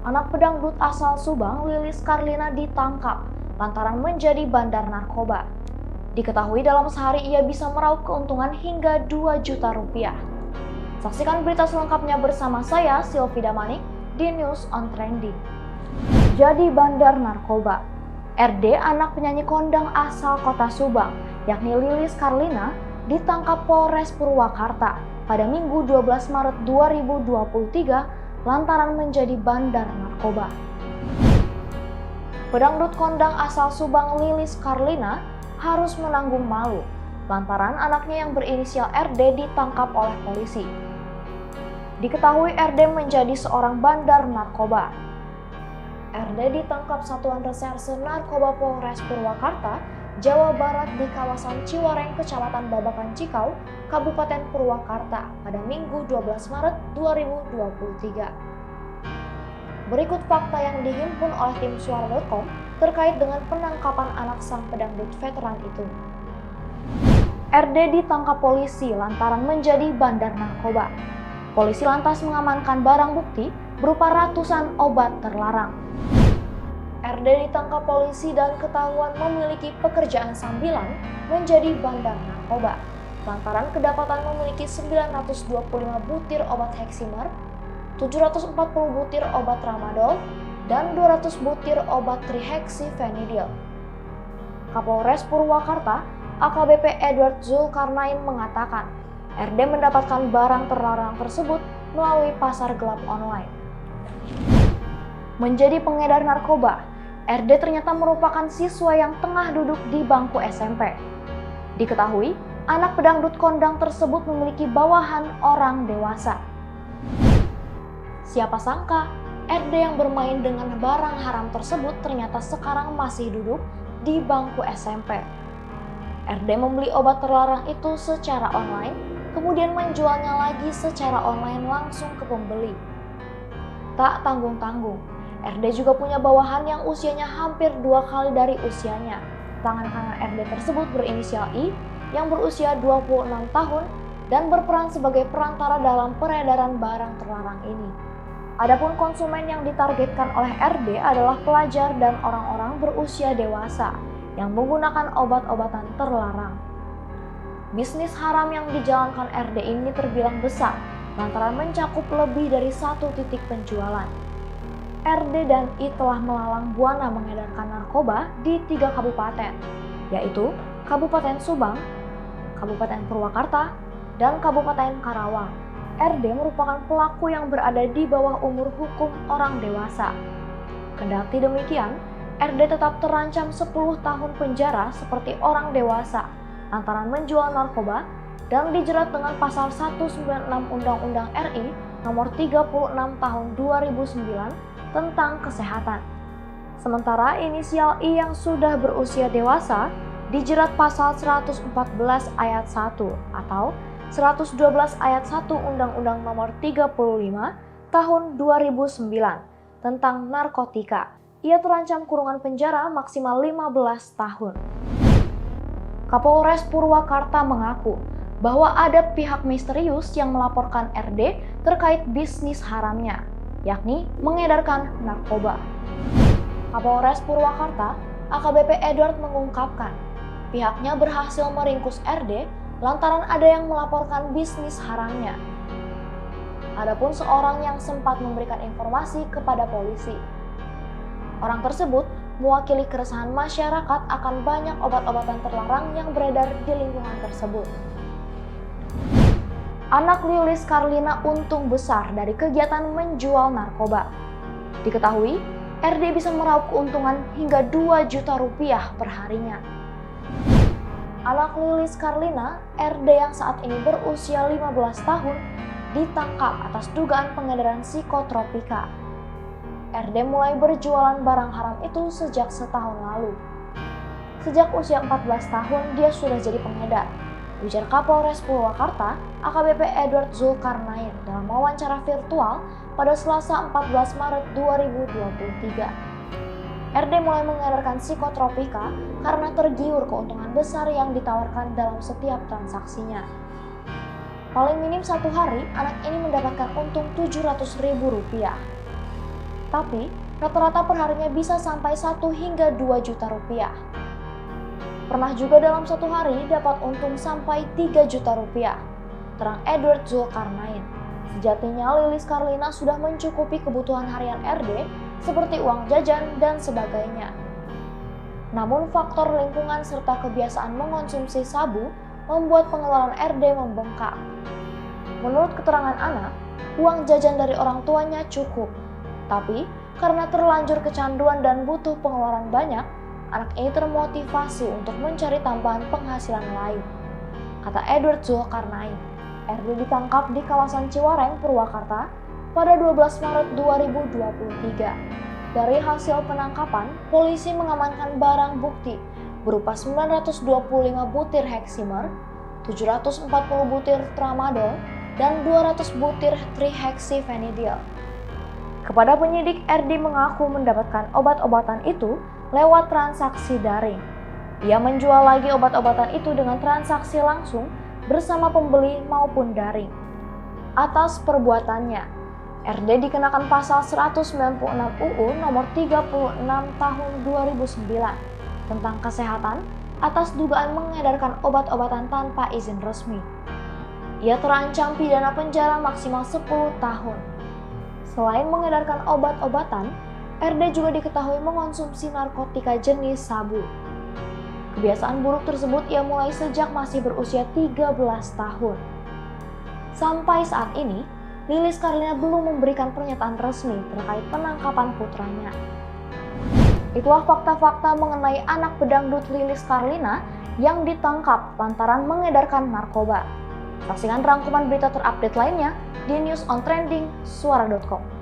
Anak pedangdut asal Subang, Lilis Karlina, ditangkap lantaran menjadi bandar narkoba. Diketahui dalam sehari ia bisa meraup keuntungan hingga 2 juta rupiah. Saksikan berita selengkapnya bersama saya, Silvida Manik, di News on Trending. Jadi bandar narkoba. RD, anak penyanyi kondang asal kota Subang, yakni Lilis Karlina, ditangkap Polres Purwakarta pada Minggu 12 Maret 2023 lantaran menjadi bandar narkoba. Pedangdut kondang asal Subang Lilis Karlina harus menanggung malu lantaran anaknya yang berinisial RD ditangkap oleh polisi. Diketahui RD menjadi seorang bandar narkoba. RD ditangkap Satuan Reserse Narkoba Polres Purwakarta, Jawa Barat di kawasan Ciwareng, Kecamatan Babakan Cikau, Kabupaten Purwakarta pada Minggu 12 Maret 2023. Berikut fakta yang dihimpun oleh tim suara.com terkait dengan penangkapan anak sang pedangdut veteran itu. RD ditangkap polisi lantaran menjadi bandar narkoba. Polisi lantas mengamankan barang bukti berupa ratusan obat terlarang. RD ditangkap polisi dan ketahuan memiliki pekerjaan sambilan menjadi bandar narkoba lantaran kedapatan memiliki 925 butir obat Heximer, 740 butir obat Tramadol, dan 200 butir obat trihexyphenidyl. Kapolres Purwakarta, AKBP Edward Zulkarnain mengatakan, RD mendapatkan barang terlarang tersebut melalui pasar gelap online. Menjadi pengedar narkoba, RD ternyata merupakan siswa yang tengah duduk di bangku SMP. Diketahui, anak pedangdut kondang tersebut memiliki bawahan orang dewasa. Siapa sangka, RD yang bermain dengan barang haram tersebut ternyata sekarang masih duduk di bangku SMP. RD membeli obat terlarang itu secara online, kemudian menjualnya lagi secara online langsung ke pembeli. Tak tanggung-tanggung, RD juga punya bawahan yang usianya hampir 2 kali dari usianya. Tangan kanan RD tersebut berinisial I yang berusia 26 tahun dan berperan sebagai perantara dalam peredaran barang terlarang ini. Adapun konsumen yang ditargetkan oleh RD adalah pelajar dan orang-orang berusia dewasa yang menggunakan obat-obatan terlarang. Bisnis haram yang dijalankan RD ini terbilang besar lantaran mencakup lebih dari 1 titik penjualan. RD dan I telah melalang buana mengedarkan narkoba di 3 kabupaten, yaitu Kabupaten Subang, Kabupaten Purwakarta, dan Kabupaten Karawang. RD merupakan pelaku yang berada di bawah umur hukum orang dewasa. Kendati demikian, RD tetap terancam 10 tahun penjara seperti orang dewasa lantaran menjual narkoba dan dijerat dengan pasal 196 Undang-Undang RI nomor 36 tahun 2009 tentang kesehatan. Sementara inisial I yang sudah berusia dewasa dijerat pasal 114 ayat 1 atau 112 ayat 1 Undang-Undang nomor 35 tahun 2009 tentang narkotika. Ia terancam kurungan penjara maksimal 15 tahun. Kapolres Purwakarta mengaku bahwa ada pihak misterius yang melaporkan RD terkait bisnis haramnya, yakni mengedarkan narkoba. Kapolres Purwakarta, AKBP Edward mengungkapkan, pihaknya berhasil meringkus RD lantaran ada yang melaporkan bisnis haramnya. Adapun seorang yang sempat memberikan informasi kepada polisi. Orang tersebut mewakili keresahan masyarakat akan banyak obat-obatan terlarang yang beredar di lingkungan tersebut. Anak Lilis Karlina untung besar dari kegiatan menjual narkoba. Diketahui, RD bisa meraup keuntungan hingga 2 juta rupiah per harinya. Anak Lilis Karlina, RD yang saat ini berusia 15 tahun, ditangkap atas dugaan pengedaran psikotropika. RD mulai berjualan barang haram itu sejak setahun lalu. Sejak usia 14 tahun, dia sudah jadi pengedar, ujar Kapolres Purwakarta, AKBP Edward Zulkarnain dalam wawancara virtual pada Selasa 14 Maret 2023. RD mulai mengedarkan psikotropika karena tergiur keuntungan besar yang ditawarkan dalam setiap transaksinya. Paling minim satu hari, anak ini mendapatkan untung Rp700.000. Tapi, rata-rata perharinya bisa sampai 1 hingga 2 juta rupiah. Pernah juga dalam satu hari dapat untung sampai 3 juta rupiah, terang Edward Zulkarnain. Sejatinya Lilis Karlina sudah mencukupi kebutuhan harian RD seperti uang jajan dan sebagainya. Namun faktor lingkungan serta kebiasaan mengonsumsi sabu membuat pengeluaran RD membengkak. Menurut keterangan anak, uang jajan dari orang tuanya cukup. Tapi karena terlanjur kecanduan dan butuh pengeluaran banyak, anak ini termotivasi untuk mencari tambahan penghasilan lain. Kata Edward Zulkarnain, RD ditangkap di kawasan Ciwareng, Purwakarta pada 12 Maret 2023. Dari hasil penangkapan, polisi mengamankan barang bukti berupa 925 butir Heximer, 740 butir Tramadol, dan 200 butir trihexyphenidyl. Kepada penyidik, RD mengaku mendapatkan obat-obatan itu lewat transaksi daring. Ia menjual lagi obat-obatan itu dengan transaksi langsung bersama pembeli maupun daring. Atas perbuatannya, RD dikenakan pasal 196 UU nomor 36 tahun 2009 tentang kesehatan atas dugaan mengedarkan obat-obatan tanpa izin resmi. Ia terancam pidana penjara maksimal 10 tahun. Selain mengedarkan obat-obatan, RD juga diketahui mengonsumsi narkotika jenis sabu. Kebiasaan buruk tersebut ia mulai sejak masih berusia 13 tahun. Sampai saat ini, Lilis Karlina belum memberikan pernyataan resmi terkait penangkapan putranya. Itulah fakta-fakta mengenai anak pedangdut Lilis Karlina yang ditangkap lantaran mengedarkan narkoba. Saksikan rangkuman berita terupdate lainnya di News on Trending Suara.com.